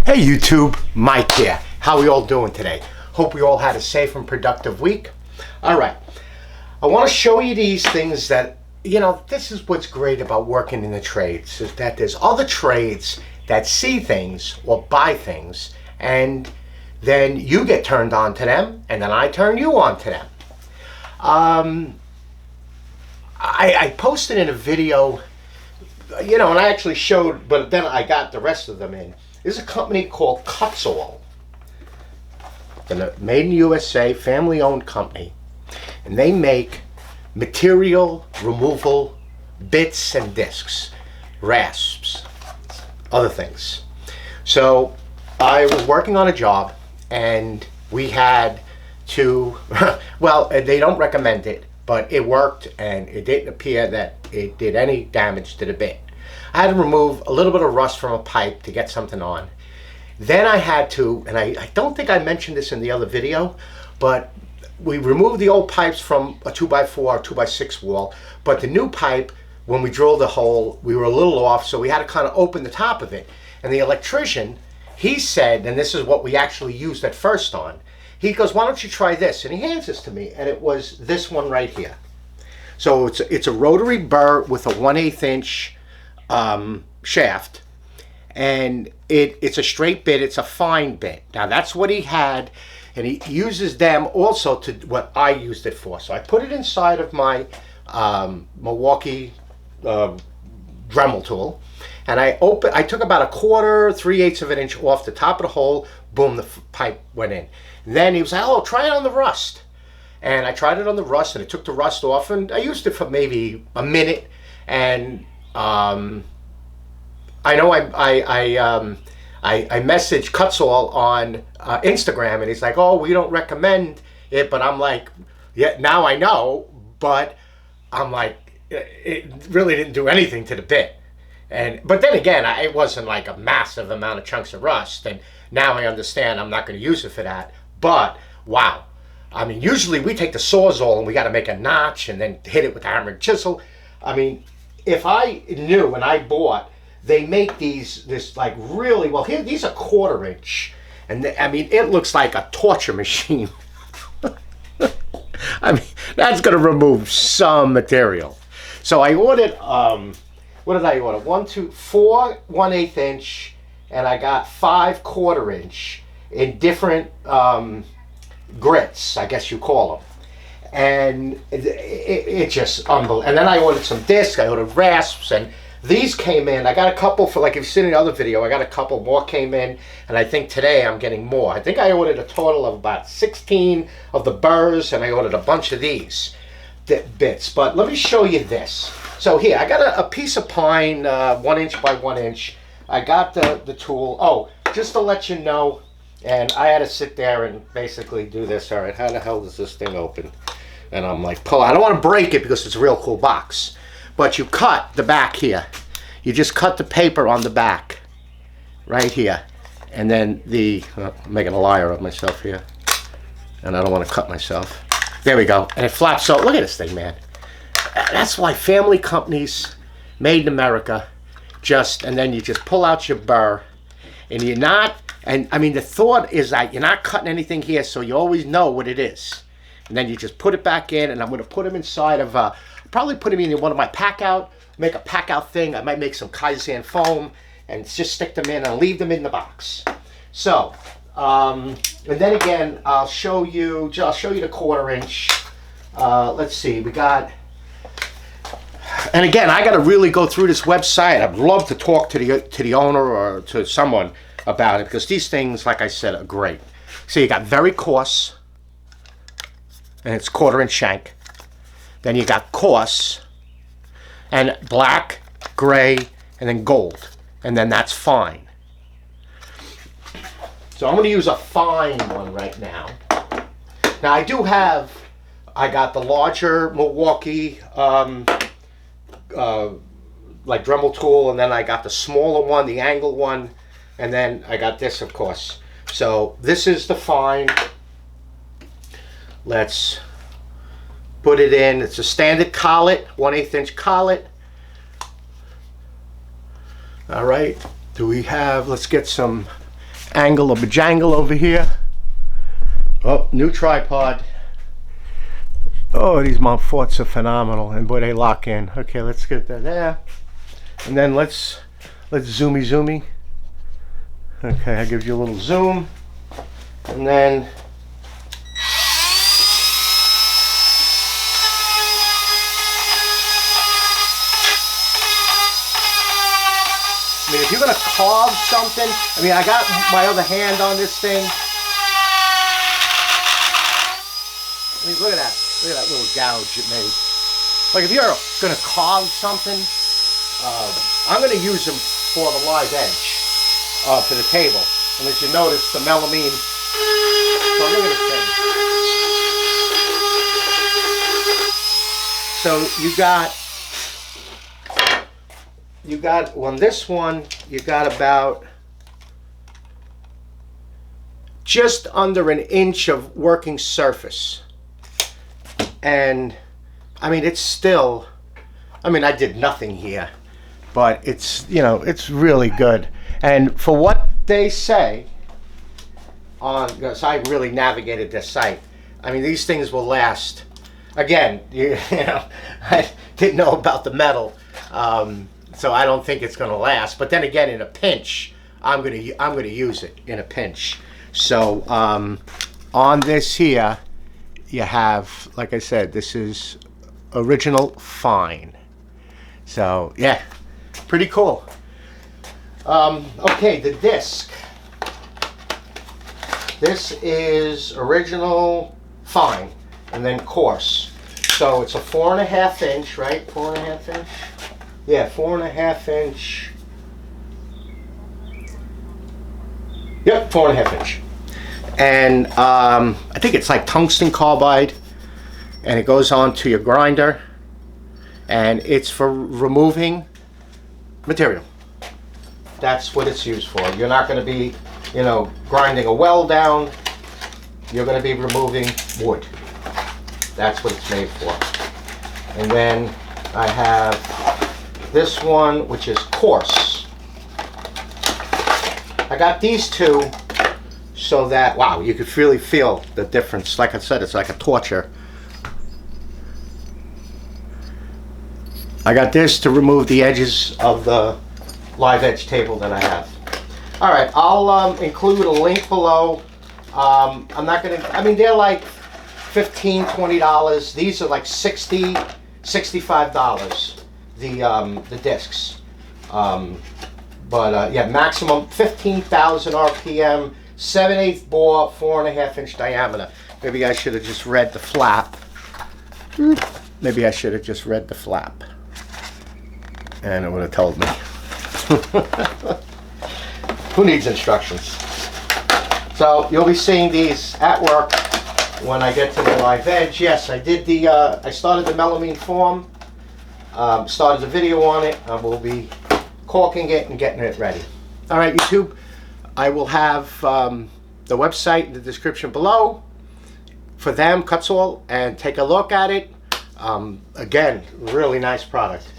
Hey YouTube, Mike here. How are we all doing today? Hope we all had a safe and productive week. Alright, I want to show you these things that, you know, this is what's great about working in the trades, is that there's other trades that see things or buy things, and then you get turned on to them, and then I turn you on to them. I posted in a video, you know, and I actually showed, but then I got the rest of them in. There's a company called Cutzall, made in the USA, family-owned company, and they make material removal bits and discs, rasps, other things. So I was working on a job, and we had to, well, they don't recommend it, but it worked, and it didn't appear that it did any damage to the bit. I had to remove a little bit of rust from a pipe to get something on. Then I had to, and I don't think I mentioned this in the other video, but we removed the old pipes from a 2x4 or 2x6 wall, but the new pipe, when we drilled the hole, we were a little off, so we had to kind of open the top of it. And the electrician, he said, and this is what we actually used at first on, he goes, why don't you try this? And he hands this to me, and it was this one right here. So it's a rotary burr with a 1/8 inch shaft, and it's a straight bit, it's a fine bit. Now that's what he had, and he uses them also to what I used it for. So I put it inside of my Milwaukee Dremel tool, and I took about 1/4, 3/8 of an inch off the top of the hole, boom, the pipe went in. And then he was like, oh, try it on the rust. And I tried it on the rust, and it took the rust off, and I used it for maybe a minute, and I know I messaged Cutsall on Instagram, and he's like, oh, we don't recommend it, but I'm like, yeah, now I know, but I'm like, it really didn't do anything to the bit. But then again, it wasn't like a massive amount of chunks of rust, and now I understand I'm not going to use it for that. But wow, I mean, usually we take the Sawzall and we got to make a notch and then hit it with the hammer and chisel. I mean, if I knew when I bought, they make this like really, well, here, these are 1/4 inch, and I mean, it looks like a torture machine. I mean, that's going to remove some material. So I ordered, what did I order? 4 1/8 inch, and I got 5 1/4 inch in different grits, I guess you call them. And it just unbelievable. And then I ordered some discs, I ordered rasps, and these came in. I got a couple for, like, if you've seen the other video, I got a couple more came in, and I think today I'm getting more. I think I ordered a total of about 16 of the burrs, and I ordered a bunch of these bits. But let me show you this. So here, I got a piece of pine, 1 inch by 1 inch. I got the tool. Oh, just to let you know, and I had to sit there and basically do this. All right, how the hell does this thing open? And I'm like, pull. I don't want to break it because it's a real cool box. But you cut the back here. You just cut the paper on the back, right here. And then I'm making a liar of myself here. And I don't want to cut myself. There we go. And it flaps. So look at this thing, man. That's why family companies made in America and then you just pull out your burr. And you're not, and I mean, the thought is that you're not cutting anything here, so you always know what it is. And then you just put it back in, and I'm going to put them inside of, probably put them in one of my pack out, make a pack out thing. I might make some Kaizen foam and just stick them in and leave them in the box. So, and then again, I'll show you the 1/4 inch. Let's see, we got, and again, I got to really go through this website. I'd love to talk to the owner or to someone about it, because these things, like I said, are great. So you got very coarse, and it's 1/4 inch shank. Then you got coarse, and black, gray, and then gold. And then that's fine. So I'm going to use a fine one right now. Now I got the larger Milwaukee like Dremel tool, and then I got the smaller one, the angled one, and then I got this, of course. So this is the fine. Let's put it in. It's a standard collet, 1/8 inch collet. All right, do we have, let's get some angle of a jangle over here. Oh, new tripod. Oh, these Mount Forts are phenomenal, and boy, they lock in. Okay, let's get that there, and then let's zoomy. Okay, I give you a little zoom, and then I mean, if you're gonna carve something, I mean, I got my other hand on this thing. I mean, look at that. Look at that little gouge it made. Like, if you're gonna carve something, I'm gonna use them for the live edge, for the table. And as you notice, the melamine. So look at this thing. So you got on this one, you got about just under an inch of working surface. And I mean, it's still, I mean, I did nothing here, but it's, you know, it's really good. And for what they say on, because I really navigated this site, I mean, these things will last. Again, you know, I didn't know about the metal, so I don't think it's going to last. But then again, in a pinch, I'm gonna use it in a pinch. So on this here, you have, like I said, this is original fine. So yeah, pretty cool. Okay, the disc. This is original fine and then coarse. So it's a 4.5 inch, right? 4.5 inch? Yeah, 4.5 inch. Yep, 4.5 inch. And I think it's like tungsten carbide, and it goes on to your grinder, and it's for removing material. That's what it's used for. You're not going to be, you know, grinding a well down. You're going to be removing wood. That's what it's made for. And then I have this one, which is coarse. I got these two so that, wow, you could really feel the difference. Like I said, it's like a torture. I got this to remove the edges of the live edge table that I have. All right, I'll include a link below. I'm not gonna, I mean, they're like $15, $20. These are like $60, $65, the discs. But yeah, maximum 15,000 RPM, 7/8 bore, 4.5 inch diameter. Maybe I should have just read the flap. Maybe I should have just read the flap, and it would have told me. Who needs instructions? So you'll be seeing these at work when I get to the live edge. Yes, I did the, I started the melamine form, started the video on it. I will be caulking it and getting it ready. All right, YouTube, I will have the website in the description below for them, Cutsall, and take a look at it. Again, really nice product.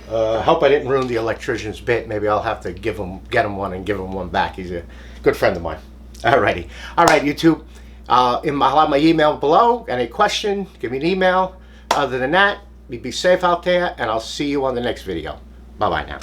Hope I didn't ruin the electrician's bit. Maybe I'll have to get him one and give him one back. He's a good friend of mine. Alrighty. All right, YouTube. I'll have my email below. Any question, give me an email. Other than that, be safe out there, and I'll see you on the next video. Bye-bye now.